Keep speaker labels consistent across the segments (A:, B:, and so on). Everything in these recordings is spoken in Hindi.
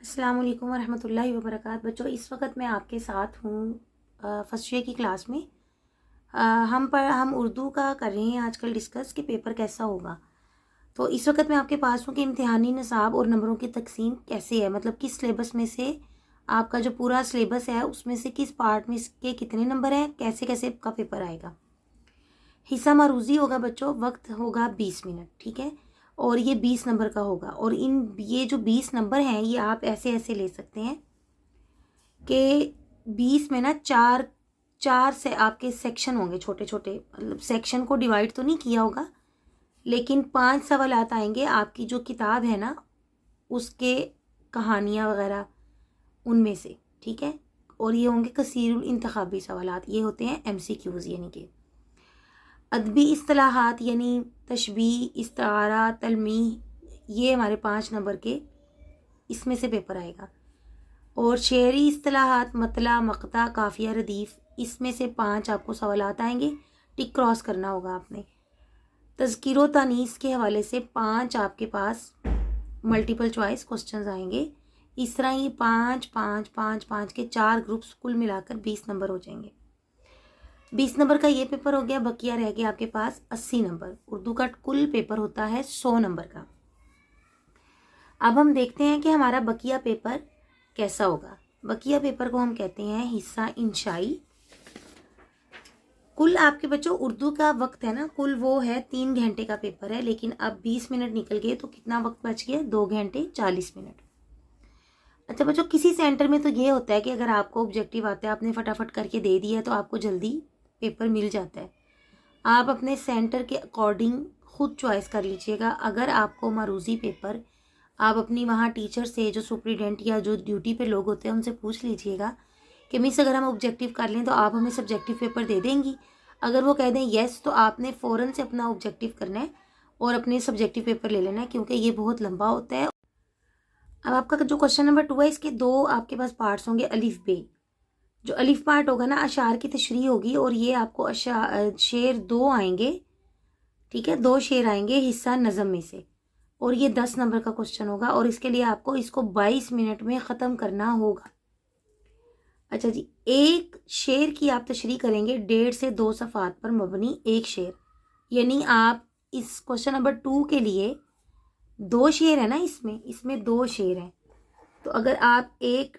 A: अस्सलाम वालेकुम वरहमतुल्लाहि वबरकातुहू। बच्चों, इस वक्त मैं आपके साथ हूँ फर्स्ट ईयर की क्लास में। हम उर्दू का कर रहे हैं आजकल डिस्कस कि पेपर कैसा होगा। तो इस वक्त मैं आपके पास हूँ कि इम्तिहानी निसाब और नंबरों की तकसीम कैसे है, मतलब किस सिलेबस में से आपका जो पूरा सिलेबस है उसमें से किस पार्ट में के कितने नंबर हैं, कैसे कैसे का पेपर आएगा। हिस्सा मरूजी होगा बच्चों, वक्त होगा 20 मिनट, ठीक है। और ये 20 नंबर का होगा। और ये जो 20 नंबर हैं ये आप ऐसे ऐसे ले सकते हैं कि 20 में ना चार चार से आपके सेक्शन होंगे, छोटे छोटे, मतलब सेक्शन को डिवाइड तो नहीं किया होगा, लेकिन 5 सवालात आएंगे आपकी जो किताब है ना उसके, कहानियाँ वगैरह उनमें से, ठीक है। और ये होंगे कसीरुल इंतखाबी सवालात, ये होते हैं MCQs, यानी कि अदबी इस्तिलाहात यानी तशबीह, इस्तारा, तलमीह, ये हमारे 5 नंबर के इसमें से पेपर आएगा। और शेरी इस्तिलाहात, मतला, मक्ता, काफिया, रदीफ, इसमें से 5 आपको सवालात आएंगे, टिक क्रॉस करना होगा आपने। तज़किरो तानीस के हवाले से 5 आपके पास मल्टीपल चॉइस क्वेश्चंस आएंगे। इस तरह ये 5 5 5 5 के 4 ग्रुप्स, कुल मिलाकर 20 नंबर हो जाएंगे। 20 नंबर का ये पेपर हो गया, बकिया रह गया आपके पास 80 नंबर। उर्दू का कुल पेपर होता है 100 नंबर का। अब हम देखते हैं कि हमारा बकिया पेपर कैसा होगा। बकिया पेपर को हम कहते हैं हिस्सा इंशाई। कुल आपके बच्चों उर्दू का वक्त है ना, कुल वो है 3 घंटे का पेपर है, लेकिन अब 20 मिनट निकल गए तो कितना वक्त बच गया, 2 घंटे 40 मिनट। अच्छा बच्चों, किसी सेंटर में तो ये होता है कि अगर आपको ऑब्जेक्टिव आता है, आपने फटाफट करके दे दिया तो आपको जल्दी पेपर मिल जाता है। आप अपने सेंटर के अकॉर्डिंग खुद चॉइस कर लीजिएगा। अगर आपको मरूजी पेपर, आप अपनी वहाँ टीचर से, जो सुप्रीडेंट या जो ड्यूटी पे लोग होते हैं उनसे पूछ लीजिएगा कि मिस अगर हम ऑब्जेक्टिव कर लें तो आप हमें सब्जेक्टिव पेपर दे देंगी। अगर वो कह दें येस तो आपने फ़ौरन से अपना ऑब्जेक्टिव करना है और अपने सब्जेक्टिव पेपर ले लेना है, क्योंकि ये बहुत लंबा होता है। अब आपका जो क्वेश्चन नंबर 2 है, इसके 2 आपके पास पार्ट्स होंगे, अलिफ बे। जो अलिफ पार्ट होगा ना, अशार की तशरीह होगी, और ये आपको शेर 2 आएंगे, ठीक है, 2 शेर आएंगे हिस्सा नज़म में से, और ये 10 नंबर का क्वेश्चन होगा, और इसके लिए आपको इसको 22 मिनट में ख़त्म करना होगा। अच्छा जी, एक शेर की आप तशरीह करेंगे 1.5 से 2 सफ़ात पर मबनी एक शेर, यानी आप इस क्वेश्चन नंबर 2 के लिए 2 शेर है ना, इसमें 2 शेर हैं, तो अगर आप एक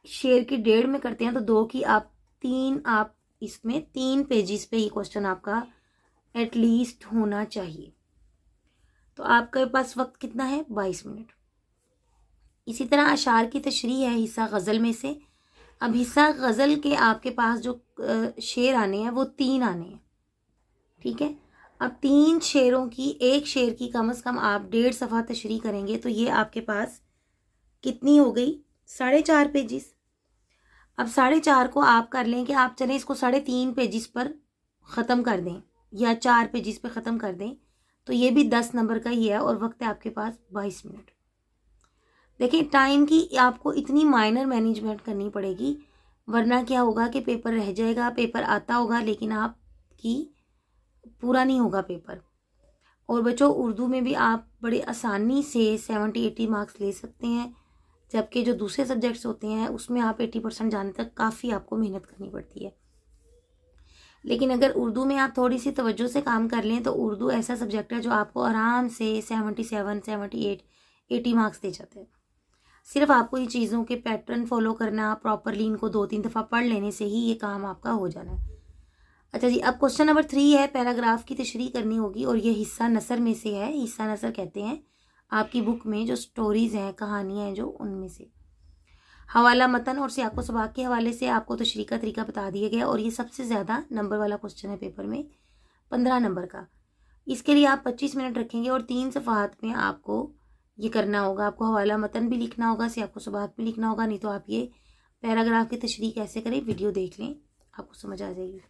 A: शेर की 1.5 में करते हैं तो 2 की आप 3, आप इसमें 3 पेजेस पे ये क्वेश्चन आपका एटलीस्ट होना चाहिए। तो आपके पास वक्त कितना है, 22 मिनट। इसी तरह अशार की तशरीह है हिस्सा गज़ल में से। अब हिस्सा गज़ल के आपके पास जो शेर आने हैं वो 3 आने हैं, ठीक है। अब 3 शेरों की, एक शेर की कम से कम आप 1.5 सफ़ा तशरीह करेंगे तो ये आपके पास कितनी हो गई, 4.5 पेजेस। अब 4.5 को आप कर लें कि आप चलें इसको 3.5 पेजेस पर ख़त्म कर दें या 4 पेजेस पर ख़त्म कर दें, तो ये भी 10 नंबर का ही है, और वक्त है आपके पास 22 मिनट। देखिए, टाइम की आपको इतनी माइनर मैनेजमेंट करनी पड़ेगी, वरना क्या होगा कि पेपर रह जाएगा, पेपर आता होगा लेकिन आपकी पूरा नहीं होगा पेपर। और बच्चों, उर्दू में भी आप बड़े आसानी से 70-80 मार्क्स ले सकते हैं, जबकि जो दूसरे सब्जेक्ट्स होते हैं उसमें आप 80% जाने तक काफ़ी आपको मेहनत करनी पड़ती है। लेकिन अगर उर्दू में आप थोड़ी सी तवज्जो से काम कर लें तो उर्दू ऐसा सब्जेक्ट है जो आपको आराम से 77, 78, 80 मार्क्स दे जाते हैं। सिर्फ आपको ये चीज़ों के पैटर्न फॉलो करना, प्रॉपरली इनको 2-3 दफ़ा पढ़ लेने से ही ये काम आपका हो जाना है। अच्छा जी, अब क्वेश्चन नंबर 3 है, पैराग्राफ की तशरीह करनी होगी, और ये हिस्सा नसर में से है। हिस्सा नसर कहते हैं आपकी बुक में जो स्टोरीज़ हैं, कहानियाँ हैं जो, उनमें से हवाला मतन और सियाको सबाक के हवाले से आपको तशरीह का तरीका बता दिया गया, और ये सबसे ज़्यादा नंबर वाला क्वेश्चन है पेपर में, 15 नंबर का। इसके लिए आप 25 मिनट रखेंगे और 3 सफ़ात में आपको ये करना होगा। आपको हवाला मतन भी लिखना होगा, सियाको सबाक भी लिखना होगा, नहीं तो आप ये पैराग्राफ की तशरीह कैसे करें वीडियो देख लें, आपको समझ आ जाएगी।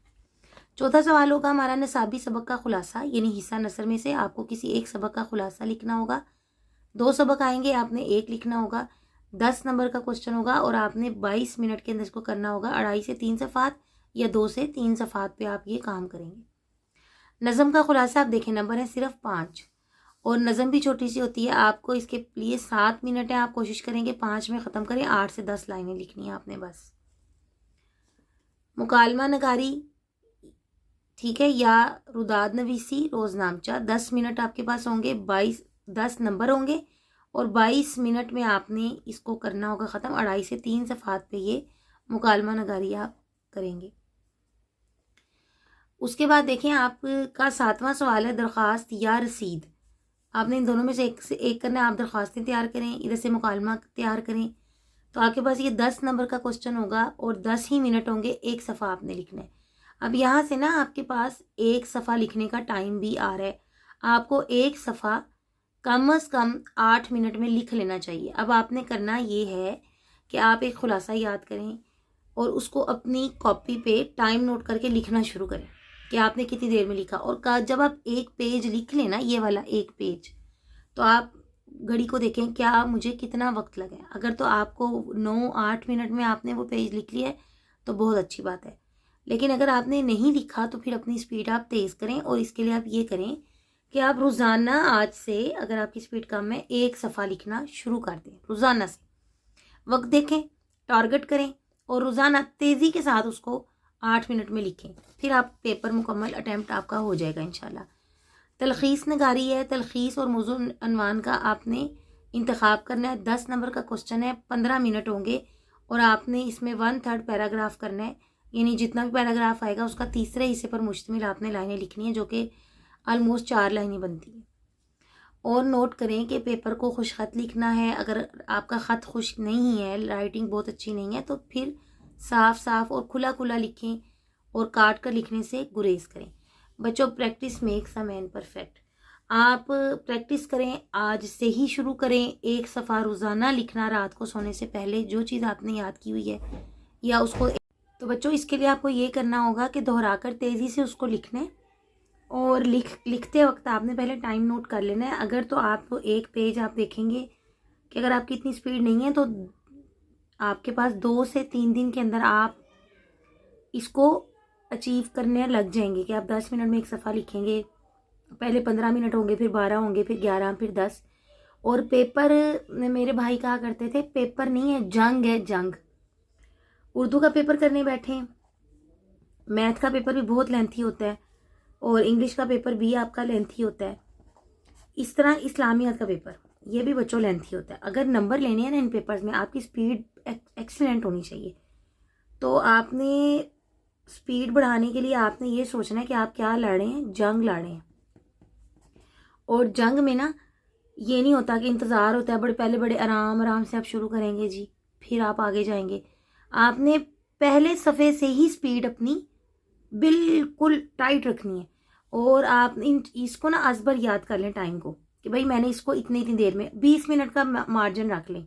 A: चौथा सवाल होगा हमारा निसाबी सबक का खुलासा, यानी हिस्सा नसर में से आपको किसी एक सबक का खुलासा लिखना होगा। 2 सबक आएंगे, आपने एक लिखना होगा, 10 नंबर का क्वेश्चन होगा, और आपने 22 मिनट के अंदर इसको करना होगा। 2.5 से 3 सफ़ात या 2 से 3 सफ़ात पे आप ये काम करेंगे। नज़म का खुलासा आप देखें, नंबर है सिर्फ 5, और नज़म भी छोटी सी होती है। आपको इसके लिए 7 मिनट है, आप कोशिश करेंगे 5 में ख़त्म करें। 8 से 10 लाइनें लिखनी है आपने बस। मुकालमा नगारी, ठीक है, या रुदाद नवीसी, रोज़नामचा, 10 मिनट आपके पास होंगे, 10 नंबर होंगे और 22 मिनट में आपने इसको करना होगा ख़त्म। 2.5 से 3 सफ़ात पे ये मुकालमा नगारी आप करेंगे। उसके बाद देखें आपका 7वां सवाल है दरख्वास्त या रसीद। आपने इन दोनों में से एक करना है। आप दरख्वास्तें तैयार करें, इधर से मुकालमा तैयार करें। तो आपके पास ये 10 नंबर का क्वेश्चन होगा और 10 ही मिनट होंगे, एक सफ़ा आपने लिखना है। अब यहाँ से ना आपके पास एक सफ़ा लिखने का टाइम भी आ रहा है। आपको एक सफ़ा कम से कम 8 मिनट में लिख लेना चाहिए। अब आपने करना ये है कि आप एक खुलासा याद करें और उसको अपनी कॉपी पे टाइम नोट करके लिखना शुरू करें कि आपने कितनी देर में लिखा। और जब आप एक पेज लिख लें ना, ये वाला एक पेज, तो आप घड़ी को देखें क्या मुझे कितना वक्त लगा है। अगर तो आपको 9-8 मिनट में आपने वो पेज लिख लिया है तो बहुत अच्छी बात है। लेकिन अगर आपने नहीं लिखा तो फिर अपनी स्पीड आप तेज़ करें। और इसके लिए आप ये करें कि आप रोज़ाना आज से, अगर आपकी स्पीड कम है, एक सफ़ा लिखना शुरू कर दें रोज़ाना से। वक्त देखें, टारगेट करें और रोज़ाना तेज़ी के साथ उसको 8 मिनट में लिखें। फिर आप पेपर मुकम्मल अटैम्प्ट आपका हो जाएगा इंशाल्लाह। तलखीस नगारी है, तलखीस और मौजू अनवान का आपने इंतखाब करना है। 10 नंबर का क्वेश्चन है, 15 मिनट होंगे और आपने इसमें 1/3 पैराग्राफ करना है। यानी जितना भी पैराग्राफ आएगा उसका तीसरे हिस्से पर मुश्तमिल आपने लाइनें लिखनी है, जो कि ऑलमोस्ट 4 लाइनें बनती हैं। और नोट करें कि पेपर को खुश खत लिखना है। अगर आपका ख़त खुश नहीं है, राइटिंग बहुत अच्छी नहीं है, तो फिर साफ साफ और खुला खुला लिखें और काट कर लिखने से गुरेज करें। बच्चों, practice makes a man perfect. आप प्रैक्टिस करें, आज से ही शुरू करें। एक सफ़ा रोज़ाना लिखना रात को सोने से पहले, जो चीज़ आपने याद की हुई है या उसको। तो बच्चों, इसके लिए आपको ये करना होगा कि दोहराकर तेज़ी से उसको लिखना है और लिखते वक्त आपने पहले टाइम नोट कर लेना है। अगर तो आप एक पेज आप देखेंगे कि अगर आपकी इतनी स्पीड नहीं है तो आपके पास 2 से 3 दिन के अंदर आप इसको अचीव करने लग जाएंगे कि आप 10 मिनट में एक सफ़ा लिखेंगे। पहले 15 मिनट होंगे, फिर 12 होंगे, फिर 11, फिर 10। और पेपर, मेरे भाई कहा करते थे, पेपर नहीं है जंग है, जंग। उर्दू का पेपर करने बैठे, मैथ का पेपर भी बहुत लेंथी होता है और इंग्लिश का पेपर भी आपका लेंथी होता है। इस तरह इस्लामियत का पेपर ये भी बच्चों लेंथी होता है। अगर नंबर लेने हैं ना इन पेपर्स में, आपकी स्पीड एक्सीलेंट होनी चाहिए। तो आपने स्पीड बढ़ाने के लिए आपने ये सोचना है कि आप क्या लड़ रहे हैं, जंग लड़ रहे हैं। और जंग में ना ये नहीं होता कि इंतज़ार होता है, बड़े आराम आराम से आप शुरू करेंगे जी, फिर आप आगे जाएंगे। आपने पहले सफ़े से ही स्पीड अपनी बिल्कुल टाइट रखनी है। और आप इसको ना अजबर याद कर लें टाइम को कि भाई मैंने इसको इतनी देर में, 20 मिनट का मार्जिन रख लें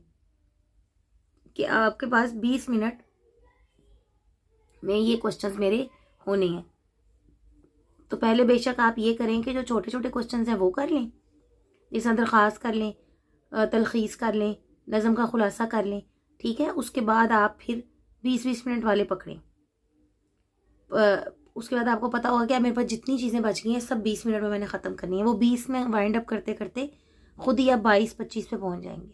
A: कि आपके पास 20 मिनट में ये क्वेश्चंस मेरे होने हैं। तो पहले बेशक आप ये करें कि जो छोटे छोटे क्वेश्चंस हैं वो कर लें, जैसे दरख्वास्त कर लें, तलखीस कर लें, नज़म का खुलासा कर लें, ठीक है। उसके बाद आप फिर 20-20 मिनट वाले पकड़ें। उसके बाद आपको पता होगा कि मेरे पास जितनी चीज़ें बच गई हैं सब 20 मिनट में मैंने ख़त्म करनी है। वो 20 में वाइंड अप करते करते खुद ही आप 22-25 पे पहुंच जाएंगे।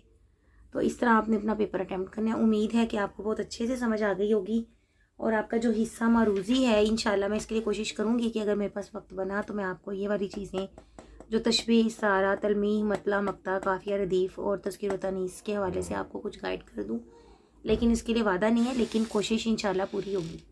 A: तो इस तरह आपने अपना पेपर अटैम्प्ट करना है। उम्मीद है कि आपको बहुत अच्छे से समझ आ गई होगी। और आपका जो हिस्सा मारूज़ी है, इंशाल्लाह मैं इसके लिए कोशिश करूँगी कि अगर मेरे पास वक्त बना तो मैं आपको ये वाली चीज़ें जो तशबीह, इसारा, तलमीह, मतला, मक्ता, काफ़िया, रदीफ़ और तज़किर व तनीस के हवाले से आपको कुछ गाइड कर दूँ। लेकिन इसके लिए वादा नहीं है, लेकिन कोशिश इंशाल्लाह पूरी होगी।